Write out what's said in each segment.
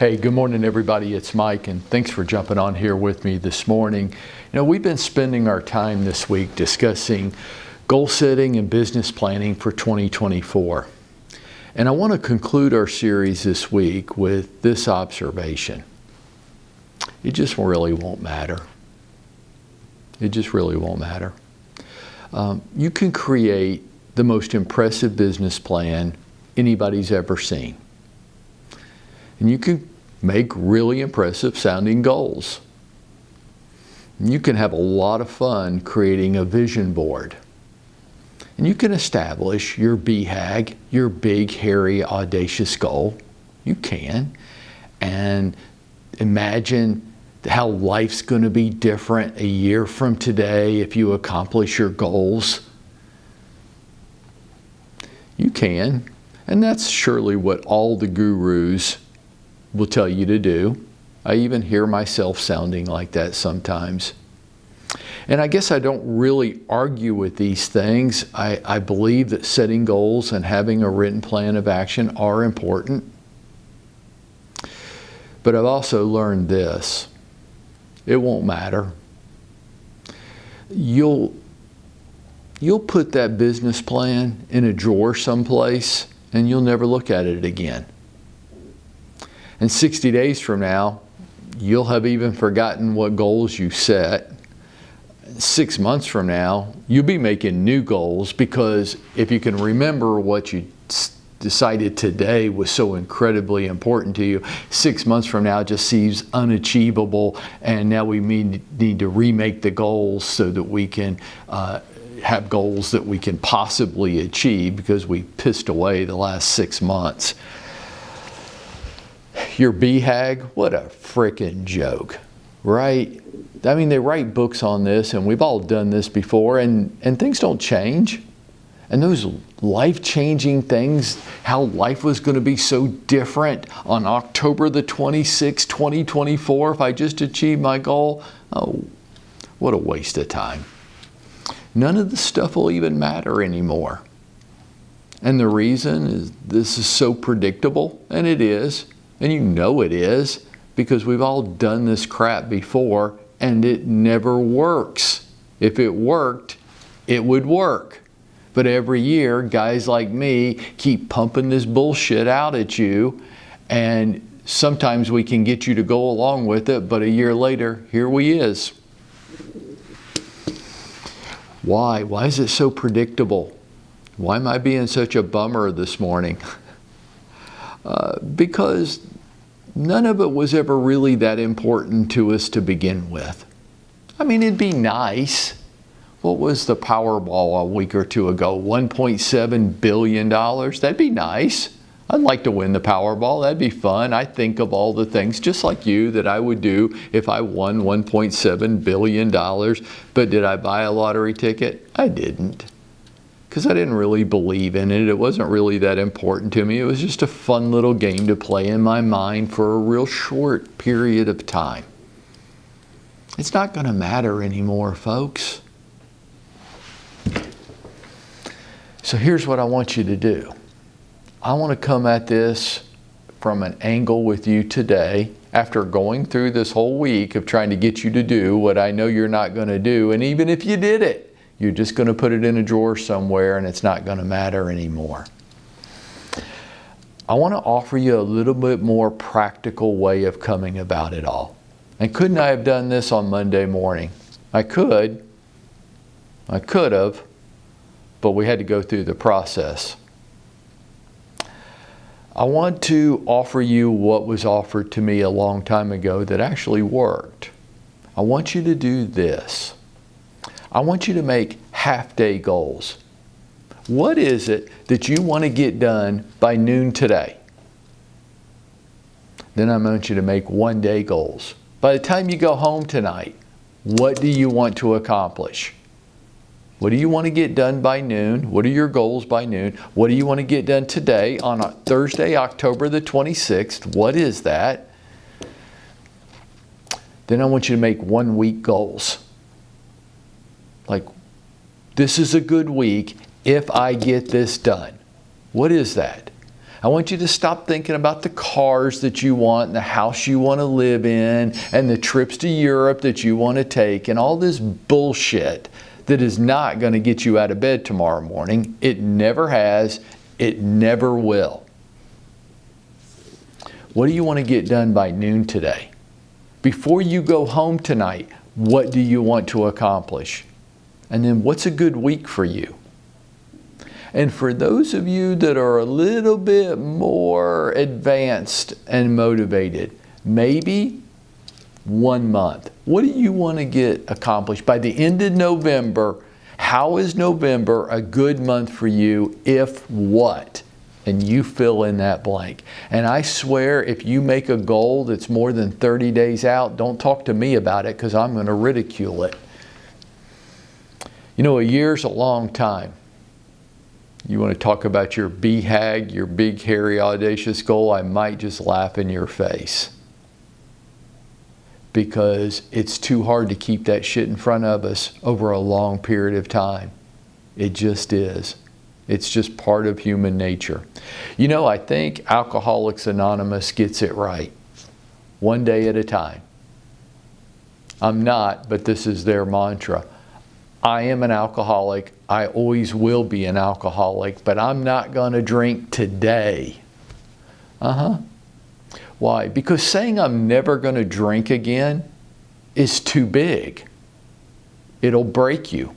Hey, good morning everybody, it's Mike, and thanks for jumping on here with me this morning. We've been spending our time this week discussing goal setting and business planning for 2024. And I want to conclude our series this week with this observation. It just really won't matter. It just really won't matter. You can create the most impressive business plan anybody's ever seen. And you can make really impressive sounding goals. You can have a lot of fun creating a vision board. And you can establish your BHAG, your big, hairy, audacious goal. You can. And imagine how life's going to be different a year from today if you accomplish your goals. You can. And that's surely what all the gurus will tell you to do. I even hear myself sounding like that sometimes. And I guess I don't really argue with these things. I believe that setting goals and having a written plan of action are important. But I've also learned this. It won't matter. You'll put that business plan in a drawer someplace and you'll never look at it again. And 60 days from now, you'll have even forgotten what goals you set. 6 months from now, you'll be making new goals because if you can remember what you decided today was so incredibly important to you, 6 months from now it just seems unachievable, and now we need to remake the goals so that we can have goals that we can possibly achieve because we pissed away the last 6 months. Your BHAG, what a frickin' joke, right? I mean, they write books on this, and we've all done this before, and things don't change. And those life-changing things, how life was going to be so different on October the 26th, 2024, if I just achieved my goal, oh, what a waste of time. None of the stuff will even matter anymore. And the reason is this is so predictable, and it is. And you know it is, because we've all done this crap before, and it never works. If it worked, it would work. But every year, guys like me keep pumping this bullshit out at you, and sometimes we can get you to go along with it, but a year later, here we is. Why? Why is it so predictable? Why am I being such a bummer this morning? Because none of it was ever really that important to us to begin with. I mean, it'd be nice. What was the Powerball a week or two ago? $1.7 billion? That'd be nice. I'd like to win the Powerball. That'd be fun. I think of all the things, just like you, that I would do if I won $1.7 billion. But did I buy a lottery ticket? I didn't. Because I didn't really believe in it. It wasn't really that important to me. It was just a fun little game to play in my mind for a real short period of time. It's not going to matter anymore, folks. So here's what I want you to do. I want to come at this from an angle with you today, after going through this whole week of trying to get you to do what I know you're not going to do. And even if you did it, you're just going to put it in a drawer somewhere and it's not going to matter anymore. I want to offer you a little bit more practical way of coming about it all. And couldn't I have done this on Monday morning? I could. I could have. But we had to go through the process. I want to offer you what was offered to me a long time ago that actually worked. I want you to do this. I want you to make half-day goals. What is it that you want to get done by noon today? Then I want you to make one-day goals. By the time you go home tonight, what do you want to accomplish? What do you want to get done by noon? What are your goals by noon? What do you want to get done today on Thursday, October the 26th? What is that? Then I want you to make 1 week goals. Like, this is a good week if I get this done. What is that? I want you to stop thinking about the cars that you want, and the house you want to live in, and the trips to Europe that you want to take, and all this bullshit that is not going to get you out of bed tomorrow morning. It never has. It never will. What do you want to get done by noon today? Before you go home tonight, what do you want to accomplish? And then what's a good week for you? And for those of you that are a little bit more advanced and motivated, maybe 1 month. What do you want to get accomplished? By the end of November, how is November a good month for you, if what? And you fill in that blank. And I swear, if you make a goal that's more than 30 days out, don't talk to me about it, because I'm going to ridicule it. You know, a year's a long time. You want to talk about your BHAG, your big, hairy, audacious goal, I might just laugh in your face. Because it's too hard to keep that shit in front of us over a long period of time. It just is. It's just part of human nature. You know, I think Alcoholics Anonymous gets it right. 1 day at a time. I'm not, but this is their mantra. I am an alcoholic. I always will be an alcoholic, but I'm not going to drink today. Why? Because saying I'm never going to drink again is too big. It'll break you.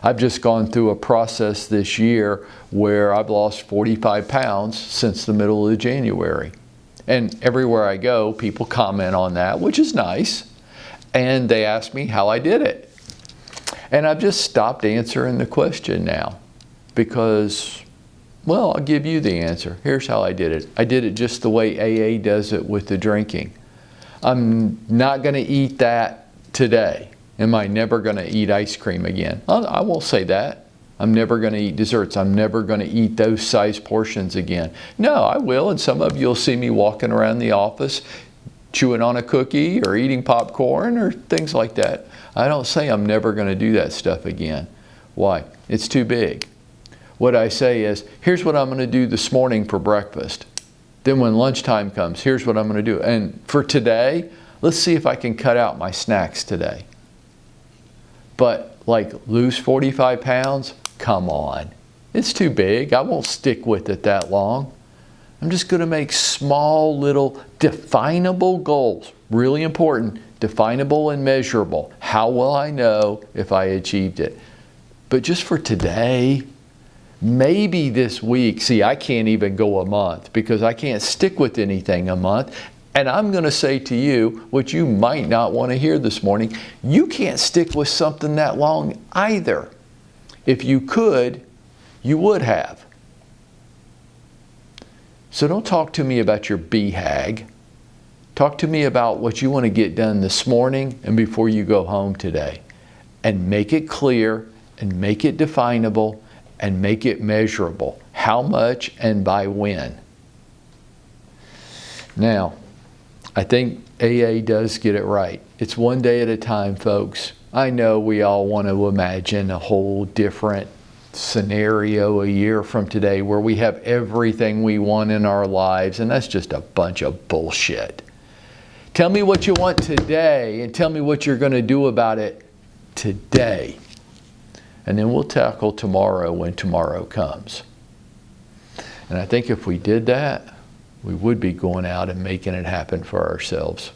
I've just gone through a process this year where I've lost 45 pounds since the middle of January. And everywhere I go, people comment on that, which is nice. And they ask me how I did it. And I've just stopped answering the question now because, well, I'll give you the answer. Here's how I did it. I did it just the way AA does it with the drinking. I'm not going to eat that today. Am I never going to eat ice cream again? I won't say that. I'm never going to eat desserts. I'm never going to eat those size portions again. No, I will. And some of you will see me walking around the office chewing on a cookie or eating popcorn or things like that. I don't say I'm never going to do that stuff again. Why? It's too big. What I say is, here's what I'm going to do this morning for breakfast. Then when lunchtime comes, here's what I'm going to do. And for today, let's see if I can cut out my snacks today. But like lose 45 pounds? Come on. It's too big. I won't stick with it that long. I'm just going to make small little definable goals. Really important. Definable and measurable. How will I know if I achieved it? But just for today, maybe this week. See, I can't even go a month because I can't stick with anything a month. And I'm going to say to you what you might not want to hear this morning. You can't stick with something that long either. If you could, you would have. So don't talk to me about your BHAG. Talk to me about what you want to get done this morning and before you go home today. And make it clear and make it definable and make it measurable. How much and by when. Now, I think AA does get it right. It's 1 day at a time, folks. I know we all want to imagine a whole different scenario a year from today where we have everything we want in our lives, and that's just a bunch of bullshit. Tell me what you want today and tell me what you're going to do about it today. And then we'll tackle tomorrow when tomorrow comes. And I think if we did that, we would be going out and making it happen for ourselves.